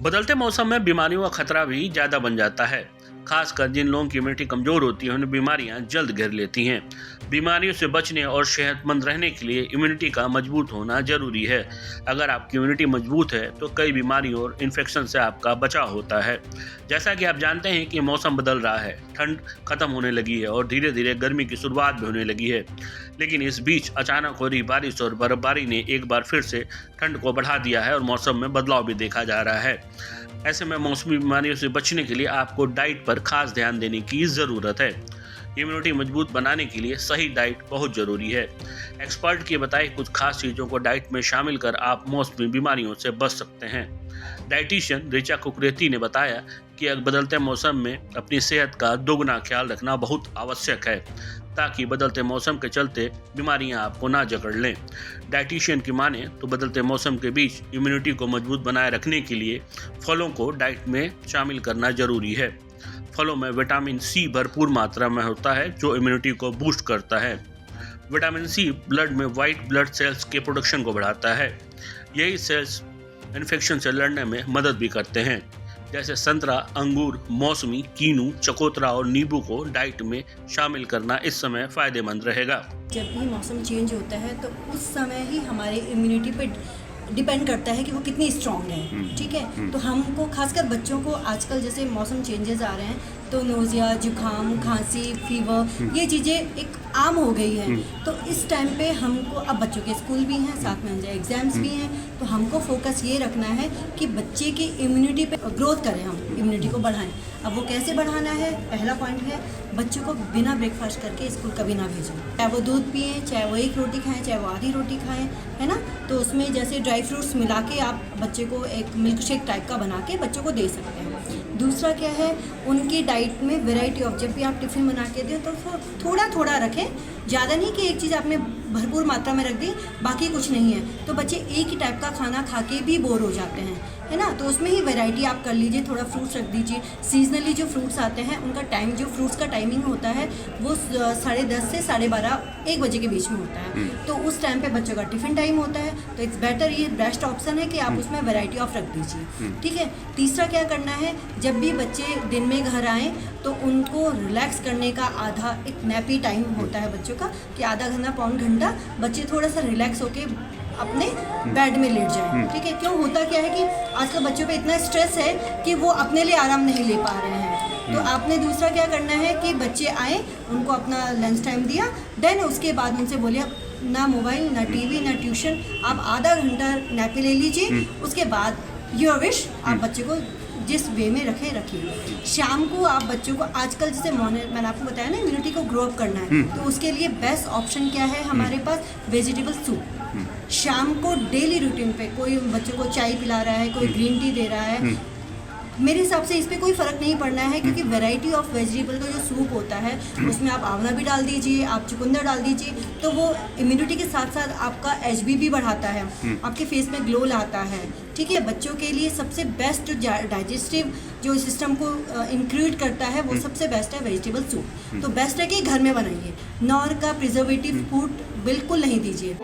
बदलते मौसम में बीमारियों का खतरा भी ज़्यादा बन जाता है। खासकर जिन लोगों की इम्यूनिटी कमज़ोर होती है उन्हें बीमारियां जल्द घेर लेती हैं। बीमारियों से बचने और सेहतमंद रहने के लिए इम्यूनिटी का मजबूत होना जरूरी है। अगर आपकी इम्यूनिटी मजबूत है तो कई बीमारियों और इन्फेक्शन से आपका बचाव होता है। जैसा कि आप जानते हैं कि मौसम बदल रहा है, ठंड खत्म होने लगी है और धीरे धीरे गर्मी की शुरुआत भी होने लगी है। लेकिन इस बीच अचानक हो रही बारिश और बर्फबारी ने एक बार फिर से ठंड को बढ़ा दिया है और मौसम में बदलाव भी देखा जा रहा है। ऐसे में मौसमी बीमारियों से बचने के लिए आपको डाइट पर खास ध्यान देने की ज़रूरत है। इम्यूनिटी मजबूत बनाने के लिए सही डाइट बहुत ज़रूरी है। एक्सपर्ट की बताई कुछ खास चीज़ों को डाइट में शामिल कर आप मौसमी बीमारियों से बच सकते हैं। डाइटिशियन ऋचा कुकरेती ने बताया कि बदलते मौसम में अपनी सेहत का दोगुना ख्याल रखना बहुत आवश्यक है ताकि बदलते मौसम के चलते बीमारियां आपको ना जकड़ लें। डाइटिशियन की माने तो बदलते मौसम के बीच इम्यूनिटी को मजबूत बनाए रखने के लिए फलों को डाइट में शामिल करना जरूरी है। फलों में विटामिन सी भरपूर मात्रा में होता है जो इम्यूनिटी को बूस्ट करता है। विटामिन सी ब्लड में वाइट ब्लड सेल्स के प्रोडक्शन को बढ़ाता है। यही सेल्स इन्फेक्शन से लड़ने में मदद भी करते हैं। जैसे संतरा, अंगूर, मौसमी, कीनू, चकोतरा और नींबू को डाइट में शामिल करना इस समय फायदेमंद रहेगा। जब भी मौसम चेंज होता है तो उस समय ही हमारे इम्यूनिटी पे डिपेंड करता है कि वो कितनी स्ट्रांग है। ठीक है, तो हमको खासकर बच्चों को आजकल जैसे मौसम चेंजेस आ रहे हैं तो नोज़िया, जुकाम, खांसी, फीवर ये चीज़ें एक आम हो गई है। तो इस टाइम पे हमको, अब बच्चों के स्कूल भी हैं, साथ में एग्जाम्स भी हैं, तो हमको फोकस ये रखना है कि बच्चे की इम्यूनिटी पे ग्रोथ करें, हम इम्यूनिटी को बढ़ाएं। अब वो कैसे बढ़ाना है, पहला पॉइंट है बच्चों को बिना ब्रेकफास्ट करके स्कूल कभी ना भेजें। चाहे वो दूध पिए, चाहे वो एक रोटी खाएं, चाहे वो आधी रोटी खाएं, है ना। तो उसमें जैसे ड्राई फ्रूट्स मिला के आप बच्चे को एक मिल्क शेक टाइप का बना के बच्चों को दे सकते हैं। दूसरा क्या है, उनकी डाइट में वैरायटी ऑफ, जब भी आप टिफ़िन बना के दें तो थोड़ा थोड़ा रखें, ज़्यादा नहीं कि एक चीज़ आपने भरपूर मात्रा में रख दी बाकी कुछ नहीं है, तो बच्चे एक ही टाइप का खाना खा के भी बोर हो जाते हैं, है ना। तो उसमें ही वैरायटी आप कर लीजिए, थोड़ा फ्रूट्स रख दीजिए। सीजनली जो फ्रूट्स आते हैं उनका टाइम, जो फ्रूट्स का टाइमिंग होता है वो 10:30 से 12:30 1 बजे के बीच में होता है। तो उस टाइम पे बच्चों का टिफ़िन टाइम होता है, तो इट्स बेटर, ये बेस्ट ऑप्शन है कि आप उसमें वैरायटी ऑफ रख दीजिए। ठीक है। तीसरा क्या करना है, जब भी बच्चे दिन में घर आएँ तो उनको रिलैक्स करने का आधा एक नैपी टाइम होता है बच्चों का, कि आधा घंटा पौन घंटा बच्चे थोड़ा सा रिलैक्स होके अपने बेड में लेट जाएं। ठीक है। क्यों होता क्या है कि आजकल बच्चों पे इतना स्ट्रेस है कि वो अपने लिए आराम नहीं ले पा रहे हैं। तो आपने दूसरा क्या करना है कि बच्चे आए, उनको अपना लंच टाइम दिया, देन उसके बाद उनसे बोलिए ना मोबाइल, ना टीवी, ना ट्यूशन, आप आधा घंटा नैप ले लीजिए। उसके बाद योर विश, आप बच्चे को जिस वे में रखिए। शाम को आप बच्चों को, आजकल जैसे मैंने आपको बताया ना, इम्यूनिटी को ग्रो अप करना है, तो उसके लिए बेस्ट ऑप्शन क्या है हमारे पास, वेजिटेबल सूप। शाम को डेली रूटीन पे कोई बच्चों को चाय पिला रहा है, कोई ग्रीन टी दे रहा है, मेरे हिसाब से इस पर कोई फ़र्क नहीं पड़ना है, क्योंकि वैरायटी ऑफ वेजिटेबल का जो सूप होता है उसमें आप आंवला भी डाल दीजिए, आप चुकंदर डाल दीजिए, तो वो इम्यूनिटी के साथ साथ आपका एचबी भी बढ़ाता है, आपके फेस में ग्लो लाता है। ठीक है। बच्चों के लिए सबसे बेस्ट जो डाइजेस्टिव जो सिस्टम को इंक्रीज करता है वो सबसे बेस्ट है वेजिटेबल सूप। तो बेस्ट है कि घर में बनाइए, नॉर का प्रिजर्वेटिव फूड बिल्कुल नहीं दीजिए।